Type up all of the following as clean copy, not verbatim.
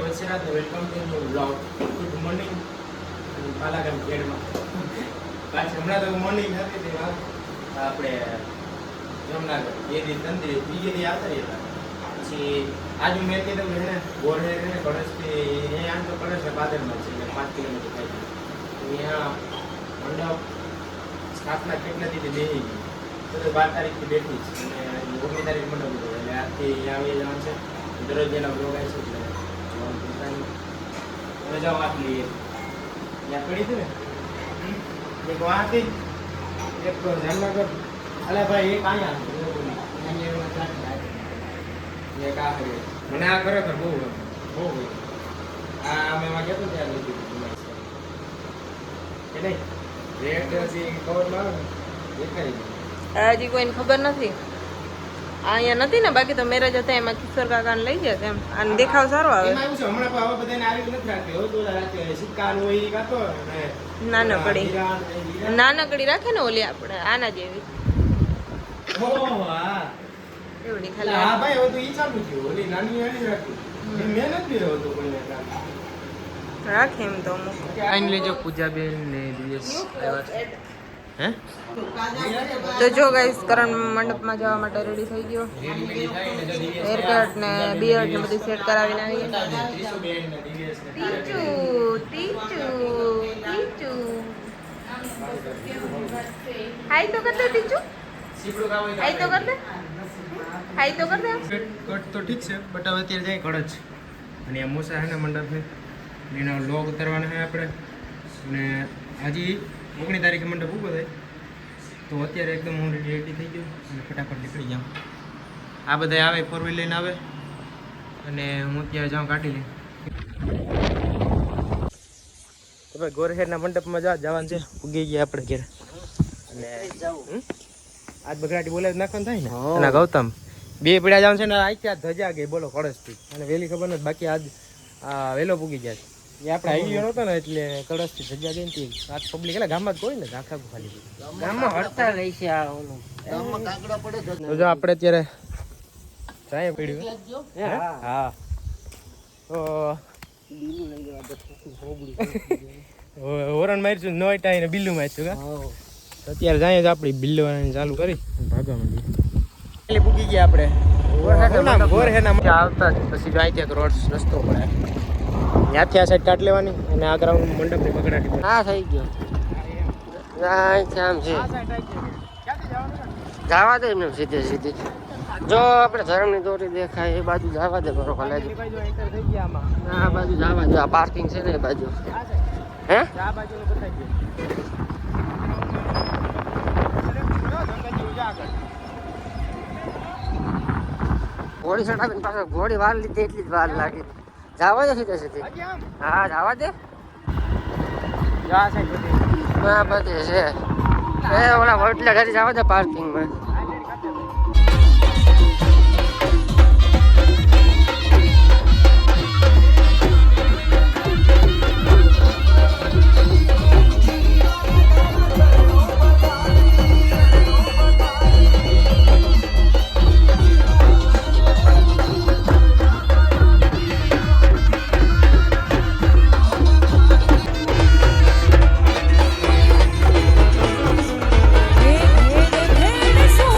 Valsad welcome to new blog. Good morning Palagam ખેડમાં. પાછી હમણાં તો મોર્નિંગ હતી તે આપણે જમનાગર એ દી તંત્રી બીજે દી આવતા રહ્યા. પછી આજુ મેં કીધું કે એને બોર હે ને કળશથી અહીંયા આમ તો કળશ પાદરમાં છે એટલે 5 કિલોમીટર થાય છે. અહીંયા મંડપ સ્થાપના કેટલા દીધી બેસી ગઈ તો 12 તારીખથી બેઠી છે અને 19 તારીખ મંડપ હતો એટલે આજથી અહીંયા આવી જવાનું છે. દરરોજ એના બ્લોગ આવે છે એટલે જોવાનું પોતાની રજાઓ આપી ત્યાં પડી હતી ને એક વાંથી એક જામનગર અલા ભાઈ એક અહીંયા એક આ મને આ ખરેખર બહુ બહુ આ અમે એમાં કહેતો ત્યાં લીધું કે નહીં રેટ હજી કવરમાં આવે ને દેખાય હજી કોઈને ખબર નથી. અહીંયા નથી ને, બાકી તો મેરેજ હતા એમાં કિશોર કાકાને લઈ ગયા એમ. આને દેખાવ સારો આવે. એમાં એવું છે હમણાં પણ હવે બધાને આવી નથી રાખતી. હવે તો રાખે સિક્કા હોય એ કાતો અને નાનકડી રાખે ને ઓલી આપણે આના જેવી. ઓહો હા એવડી ખાલી. હા ભાઈ હવે તો ઈ ચાલુ થયું. ઓલી નાની વાળી રાખી મેં નથી રહ્યો તો કોઈને રાખે એમ તો અમુક. ફાઇનલી જો પૂજાબેન ને દિવસ આવ્યા છે. હે તો જો ગાઈસ કરણ મંડપમાં જવા માટે રેડી થઈ ગયો. હેરકટ ને બિયર્ડ ને બધું સેટ કરાવીને આવી ગયા. ટીચુ હાય તો કર દે ટીચુ. હાય તો કર દે. હાય તો કર દે. કટ તો ઠીક છે બટ હવે અત્યારે જાય કડ જ. અને આ મોસા હે ને મંડપ છે એનો લોગ ઉતારવાનો છે આપણે. અને હજી 19 તારીખે મંડપ ઊભો થાય તો અત્યારે એકદમ હું રેડી થઈ ગયો અને ફટાફટ નીકળી જાઉં. આ બધા આવે 4 વ્હીલ લઈને આવે અને હું અત્યારે જાઉં કાઢી લઈ. તો ભાઈ ગોરહેરના મંડપમાં જવાનું છે. ઉગી ગયા આપણે ઘેર અને આજ બગડાટી બોલાવી નાખવાનું થાય ને. અને ગૌતમ બે પીડા જવાનું છે ને આ ત્યાં ધજા ગઈ બોલો કળશથી. અને વહેલી ખબર નથી બાકી આજ વહેલો પૂગી જાય છે. એ આપણે આવી નહોતો ને એટલે કળશથી ધજા ગઈ ને આજ પબ્લિક એટલે ગામમાં જ કોઈ ને આખા ખાલી ગામમાં હડતાલ રહી છે આ ઓલું. તો જો આપણે અત્યારે ચાય પીડ્યું. હા તો હોરન મારીશું નો ટાઈ ને બિલ્લું મારીશું કા. અત્યારે જાય જ આપણી બિલ્લો ચાલુ કરી ભાગવા માંડી. પૂગી ગયા આપણે ગોરહેના આવતા પછી જાય ત્યાં રોડ રસ્તો પડે ત્યાંથી આ સાઈડ કાઢ લેવાની અને આ ગ્રાઉન્ડ મંડપની બગડાટી. હા થઈ ગયો. આમ છે જવા દે એમને સીધે સીધી. જો આપણે ધર્મની દોરી દેખાય એ બાજુ જવા દે બરો કોલેજ. આ બાજુ જવા દે. આ પાર્કિંગ છે ને એ બાજુ. હે આ બાજુનું બતાવી દે. ઘોડી ચડાવીને પાછળ ઘોડી વાર લીધી એટલી જ વાર લાગી. જવા દે સીધે સીધી. હા જવા દે. હા બધે છે એ ઓલા વડલા ઘરે જવા દે પાર્કિંગમાં. Hey, hey, hey, hey,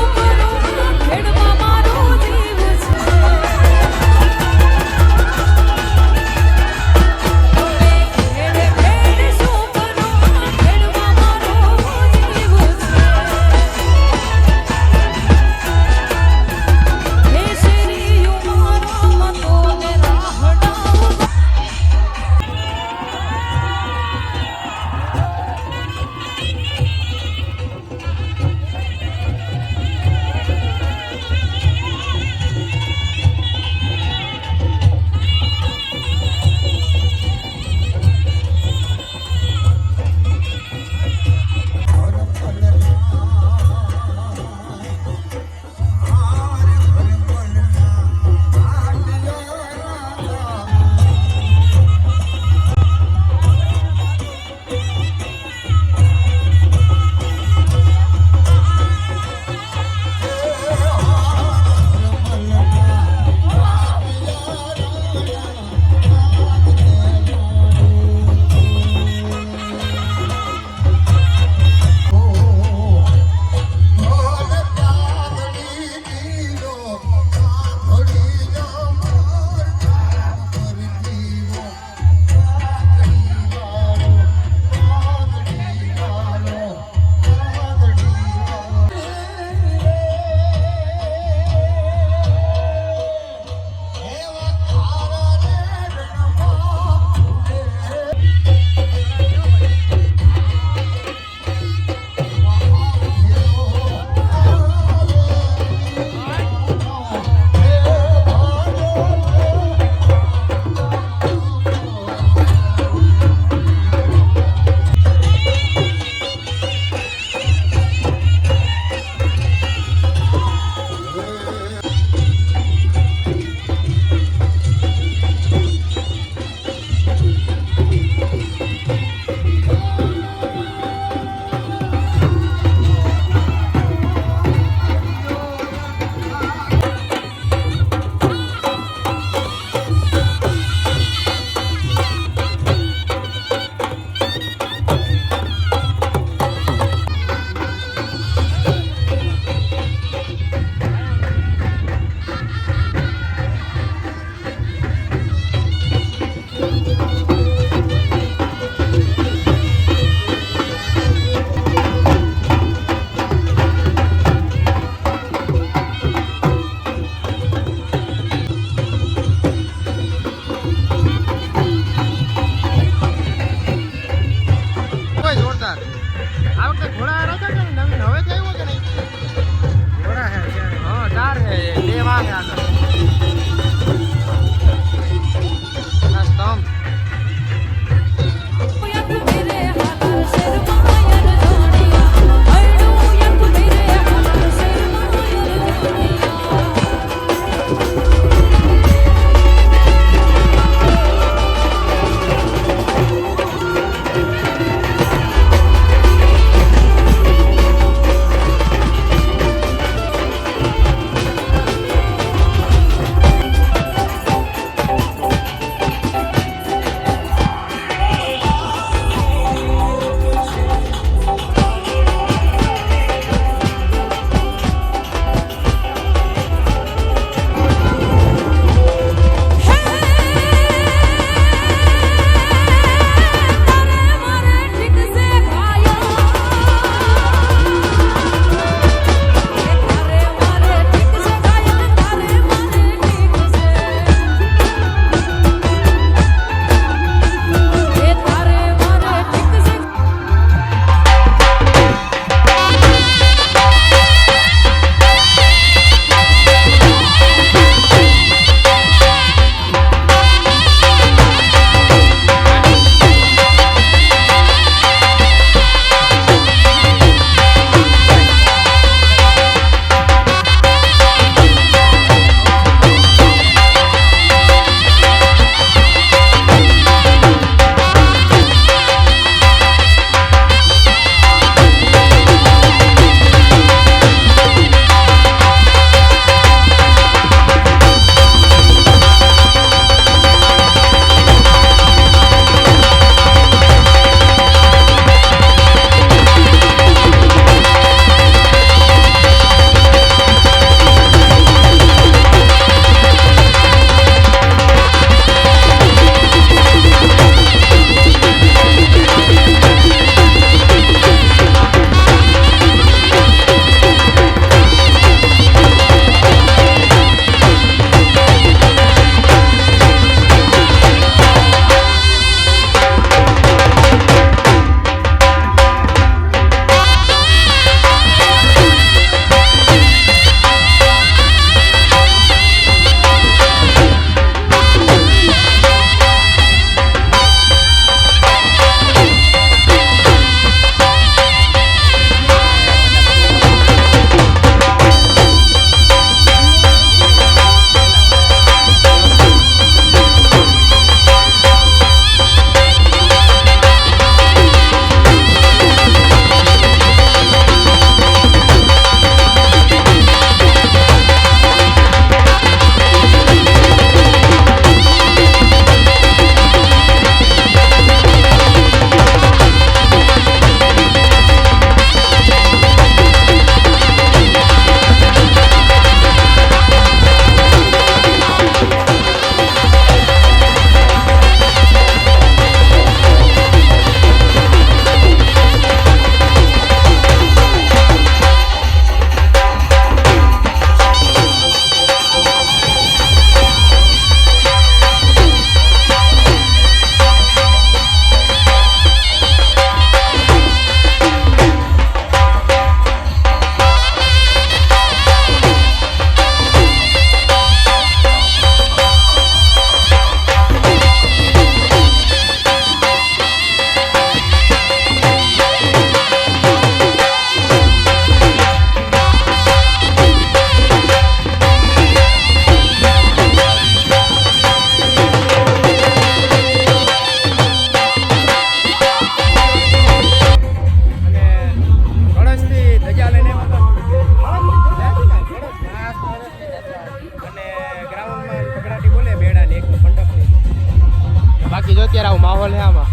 બાકી જો અત્યારે આવું માહોલ છે આમાં.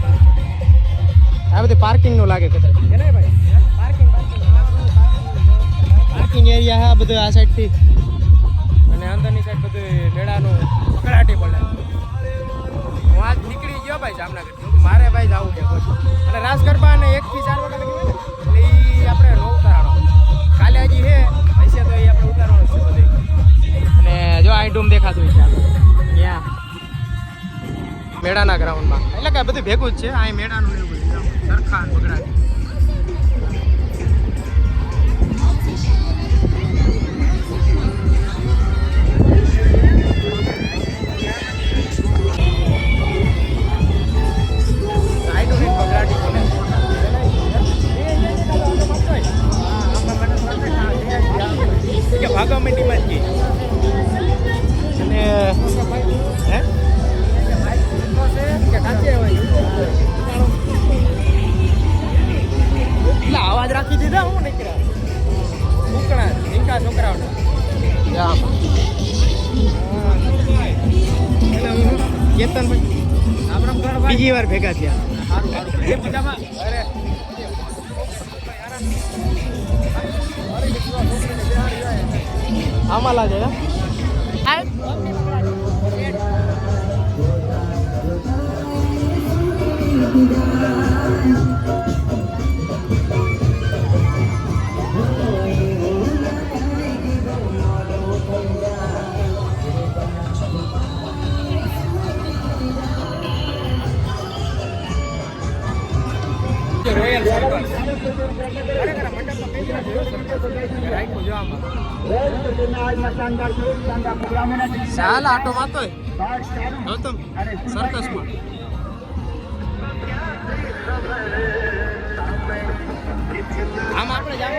આ બધી પાર્કિંગ નું લાગે કદાચ પાર્કિંગ એરિયા છે આ બધું આ સાઈડ થી અને અંદરની સાઈડ બધું મેળાનું કકડાટી બોલે. હું આજ નીકળી ગયો ભાઈ જામનગર મારે ભાઈ જવું છે અને રાસ ગરબા અને 1 થી 4 વાગ્યા લગી હોય ને એટલે એ આપણે નો ઉતારવાનો કાલે હજી છે હશે તો એ આપણે ઉતારવાનો છે બધે. અને જો આ ડૂમ દેખાતું છે ત્યાં મેળાના ગ્રાઉન્ડમાં એટલે કે બધું ભેગું જ છે આ મેળાનું એવું બધું સરખા બગડા. ભાગવા મંડીમાં જ ગઈ અને હે એટલે અવાજ રાખી દીધા હું નીકળ્યા નીકળા છોકરાઓને કેતનભાઈ બીજી વાર ભેગા થયા. અરે આમાં લાગે રોયલ ચાલ આટો માતો ગૌતમ સર્કસમાં આમ આપણે જાવ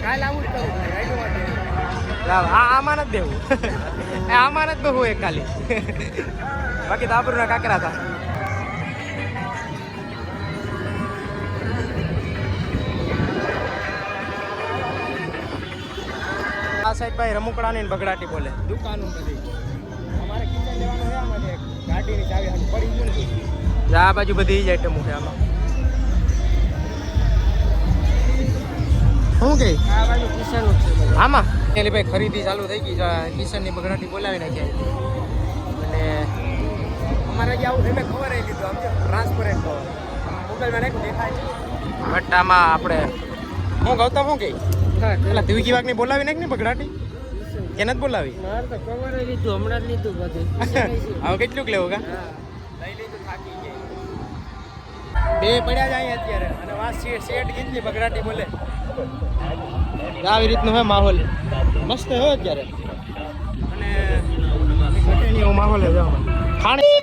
કાલ આવું જ કરું આમાં નથી દેવું આમાં નથી બહુ એક ખાલી બાકી તો આબરૂના કાકરા હતા. આ સાઈડ ભાઈ રમકડાની બગડાટી બોલે દુકાનો બધી અમારે કિચન લેવાનું છે આમાં ગાડીની ચાવી હાથ પડી ગયું ને આ બાજુ બધી જ આઈટમો છે આમાં. શું કે આ બાજુ કિચન આમાં એલી ભાઈ ખરીદી ચાલુ થઈ ગઈ કિચનની બગડાટી બોલાવી નાખી અને અમારે જે આવું એટલે ખબર આવી દીધું આમ ટ્રાન્સપરન્ટ મોબાઈલમાં નાખ્યું દેખાય બટ આમાં આપણે હું ગૌતમ શું કહી પેલા ધીવી વાગની બોલાવી નાખ ને બગડાટી કે નથી બોલાવી મારે તો ખબર લીધું હમણાં જ લીધું બધું હવે કેટલુંક લેવું કા લઈ લીધું થાકી ગયા બે પડ્યા જાય અત્યારે અને વાસ શેડ કેટલી બગડાટી બોલે આવી રીતનું હોય માહોલ મસ્ત હોય અત્યારે અને એવો માહોલ છે ખાણી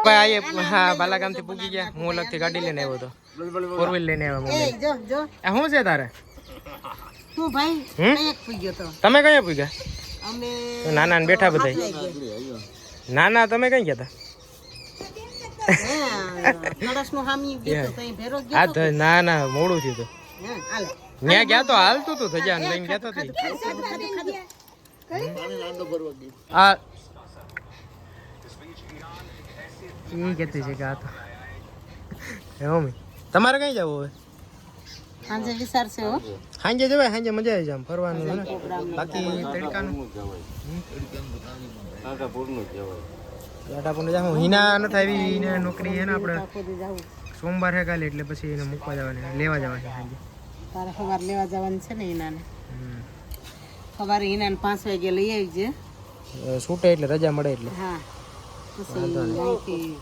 ભાઈ હા બાલાગામ થી પૂગી ગયા હું અલગ થી ગાડી લઈને આવ્યો હતો 4 વ્હીલ લઈને આવ્યો શું છે તારે તું ભાઈ કઈ પૂગ્યો તો તમે કયા પૂગ્યા અમે નાના ને બેઠા બધા નાના તમે કઈ ગયા હતા ના ના મોડું થયું હતું ત્યાં ગયા તો હાલતું તું થજા લઈને ગયા તો આ ઈ કેતી છે કે આ તો મમ્મી તમારે કઈ જવું હવે સાંજે વિચાર છે હો સાંજે જવાય સાંજે મજા આવી જાય ફરવાનું ને બાકી તડકાનું ટાટાપુરનું જાઉં હિના નથી આવી હિના નોકરી છે ને આપણે સોમવાર છે કાલે એટલે પછી એને મૂકવા જવાની લેવા જવાની સાંજે તારે સવાર લેવા જવાનું છે ને હિનાને સવારે હિનાને 5 વાગે લઈ આવી છે છૂટે એટલે રજા મળે એટલે હા પછી